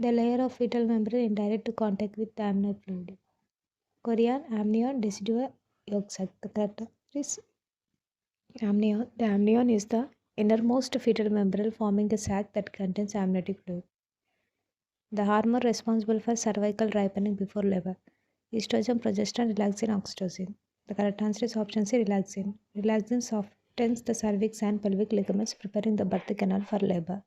The layer of fetal membrane in direct contact with the amniotic fluid. Chorion, amnion, decidua, yolk sac. The character is amnion. The amnion is the innermost fetal membrane forming a sac that contains amniotic fluid. The hormone responsible for cervical ripening before labor. Estrogen, progesterone, relaxin, oxytocin. The correct answer is option C, relaxin. Relaxin softens the cervix and pelvic ligaments, preparing the birth canal for labor.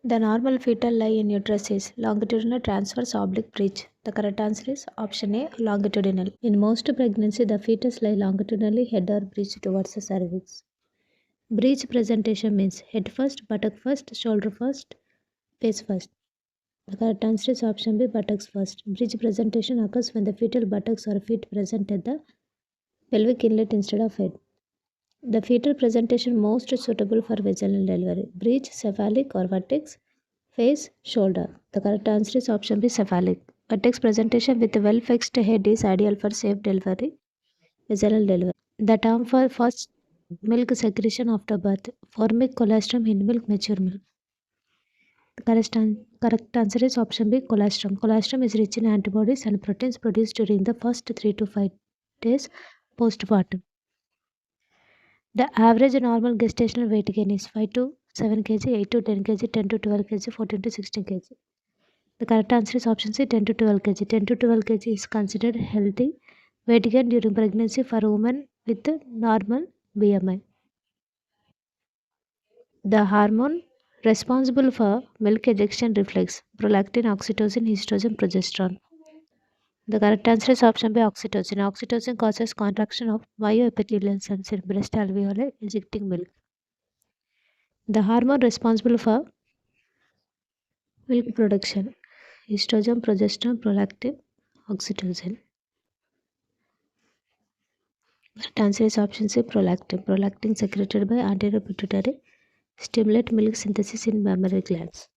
The normal fetal lie in uterus is longitudinal, transverse, oblique, breech. The correct answer is option A, longitudinal. In most pregnancy, the fetus lie longitudinally, head or breech towards the cervix. Breech presentation means head first, buttock first, shoulder first, face first. The correct answer is option B, buttocks first. Breech presentation occurs when the fetal buttocks or feet present at the pelvic inlet instead of head. The fetal presentation most suitable for vaginal delivery. Breech, cephalic or vertex, face, shoulder. The correct answer is option B, cephalic. Vertex presentation with a well-fixed head is ideal for safe delivery, vaginal delivery. The term for first milk secretion after birth. Formic colostrum, in milk, mature milk. The correct answer is option B, colostrum. Colostrum is rich in antibodies and proteins produced during the first 3 to 5 days postpartum. The average normal gestational weight gain is 5 to 7 kg, 8 to 10 kg, 10 to 12 kg, 14 to 16 kg. The correct answer is option C, 10 to 12 kg. 10 to 12 kg is considered healthy weight gain during pregnancy for women with normal BMI. The hormone responsible for milk ejection reflex prolactin, oxytocin, estrogen, progesterone. The correct answer is option B, oxytocin. Oxytocin causes contraction of myoepithelial cells in breast alveoli, ejecting milk. The hormone responsible for milk production: estrogen, progesterone, prolactin, oxytocin. Correct answer is option C, prolactin. Prolactin secreted by anterior pituitary stimulate milk synthesis in mammary glands.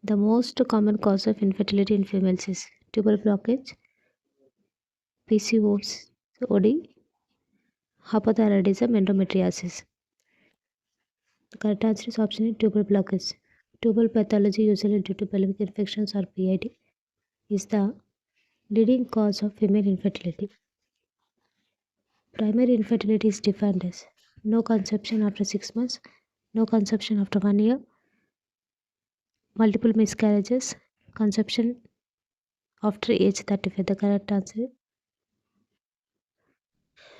The most common cause of infertility in females is tubal blockage, PCOS, hypothyroidism, endometriosis. The correct answer is option A, tubal blockage. Tubal pathology, usually due to pelvic infections or PID, is the leading cause of female infertility. Primary infertility is defined as no conception after 6 months, no conception after 1 year, multiple miscarriages, conception after age 35. The correct answer: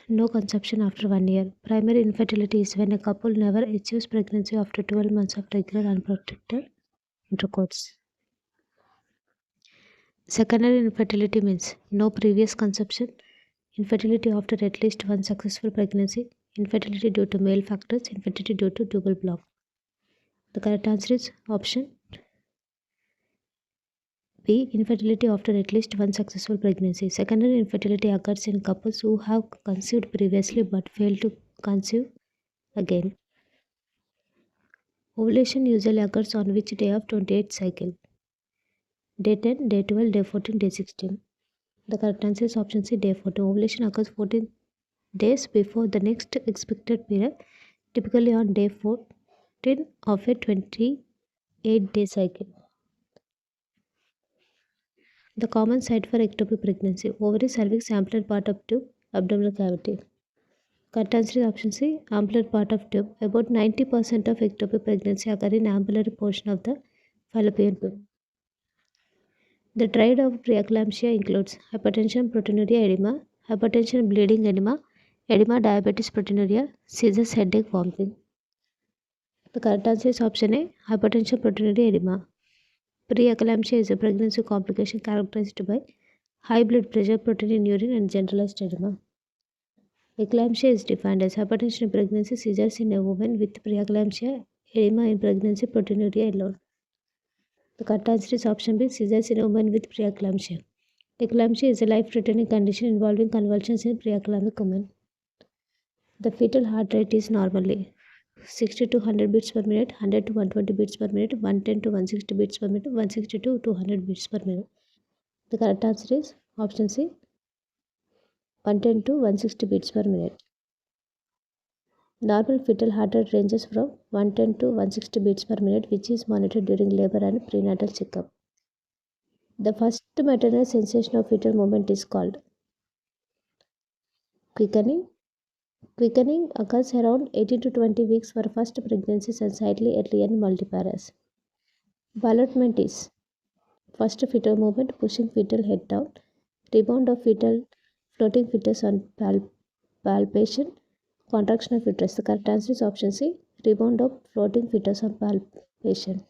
no conception after 1 year. Primary infertility is when a couple never achieves pregnancy after 12 months of regular unprotected intercourse. Secondary infertility means no previous conception, infertility after at least one successful pregnancy, infertility due to male factors, infertility due to tubal block. The correct answer is option B, infertility after at least one successful pregnancy. Secondary infertility occurs in couples who have conceived previously but failed to conceive again. Ovulation usually occurs on which day of 28th cycle? Day 10, day 12, day 14, day 16. The correct answer is option C, day 14. Ovulation occurs 14 days before the next expected period, typically on day 14 of a 28-day cycle. The common site for ectopic pregnancy: ovary, cervix, ampullate part of tube, abdominal cavity. Correct answer is option C, ampullate part of tube. About 90% of ectopic pregnancy occur in ambulatory portion of the fallopian tube. The triad of preeclampsia includes hypertension, proteinuria, edema, hypertension, bleeding, edema, diabetes, proteinuria, seizures, headache, vomiting. The correct answer is option A, hypertension, proteinuria, edema. Preeclampsia is a pregnancy complication characterized by high blood pressure, protein in urine, and generalized edema. Eclampsia is defined as hypertension in pregnancy, seizures in a woman with preeclampsia, edema in pregnancy, proteinuria alone. The correct answer is option B, seizures in a woman with preeclampsia. Eclampsia is a life-threatening condition involving convulsions in preeclamptic women. The fetal heart rate is normally 60 to 100 beats per minute, 100 to 120 beats per minute, 110 to 160 beats per minute, 160 to 200 beats per minute. The correct answer is option C, 110 to 160 beats per minute. Normal fetal heart rate ranges from 110 to 160 beats per minute, which is monitored during labor and prenatal checkup. The first maternal sensation of fetal movement is called quickening. Quickening occurs around 18 to 20 weeks for first pregnancies and slightly earlier in multiparous. Ballotment is first fetal movement, pushing fetal head down, rebound of fetal floating fetus on palpation, contraction of uterus. The correct answer is option C, rebound of floating fetus on palpation.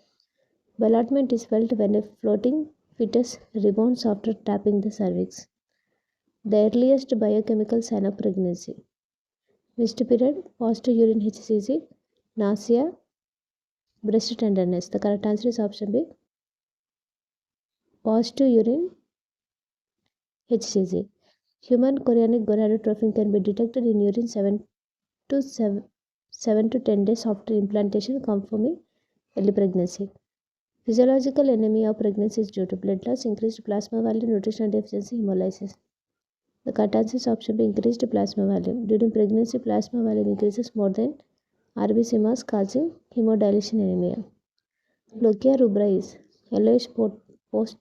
Ballotment is felt when a floating fetus rebounds after tapping the cervix. The earliest biochemical sign of pregnancy. Missed period, positive urine HCG, nausea, breast tenderness. The correct answer is option B, positive urine HCG. Human chorionic gonadotrophin can be detected in urine 7 to 10 days after implantation, confirming early pregnancy. Physiological anemia of pregnancy is due to blood loss, increased plasma volume, nutritional deficiency, hemolysis. The correct answer is option B, increased plasma volume. During pregnancy, plasma volume increases more than RBC mass, causing hemodilution anemia. Lochia rubra is yellowish postpartum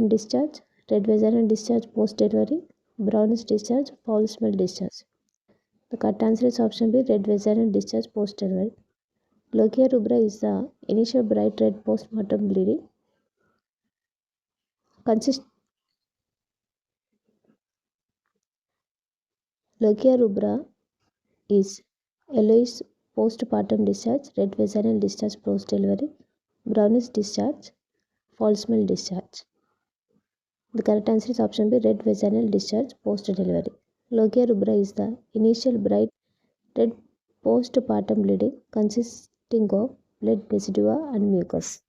discharge, red vaginal discharge post-delivery, brownish discharge, foul smell discharge. The correct answer is option B, red vaginal discharge post-delivery. Lochia rubra is the initial bright red postpartum bleeding. Lochia rubra is yellowish postpartum discharge, red vaginal discharge post-delivery, brownish discharge, foul smell discharge. The correct answer is option B, red vaginal discharge post-delivery. Lochia rubra is the initial bright red postpartum bleeding consisting of blood residua and mucus.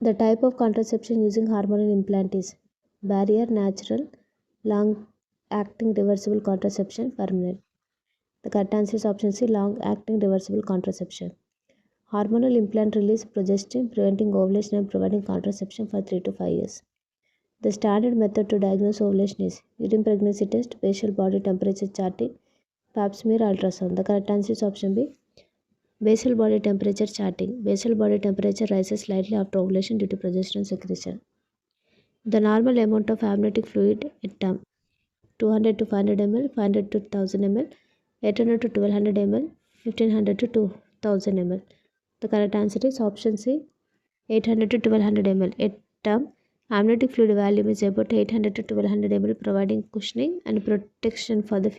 The type of contraception using hormonal implant is barrier, natural, long-acting reversible contraception, permanent. The correct answer is option C, long-acting reversible contraception. Hormonal implant release progestin, preventing ovulation and providing contraception for 3 to 5 years. The standard method to diagnose ovulation is urine pregnancy test, basal body temperature charting, pap smear, ultrasound. The correct answer is option B, basal body temperature charting. Basal body temperature rises slightly after ovulation due to progesterone secretion. The normal amount of amniotic fluid at term: 200 to 500 ml, 500 to 1000 ml, 800 to 1200 ml, 1500 to 2000 ml. The correct answer is option C, 800 to 1200 ml. At term, amniotic fluid volume is about 800 to 1200 ml, providing cushioning and protection for the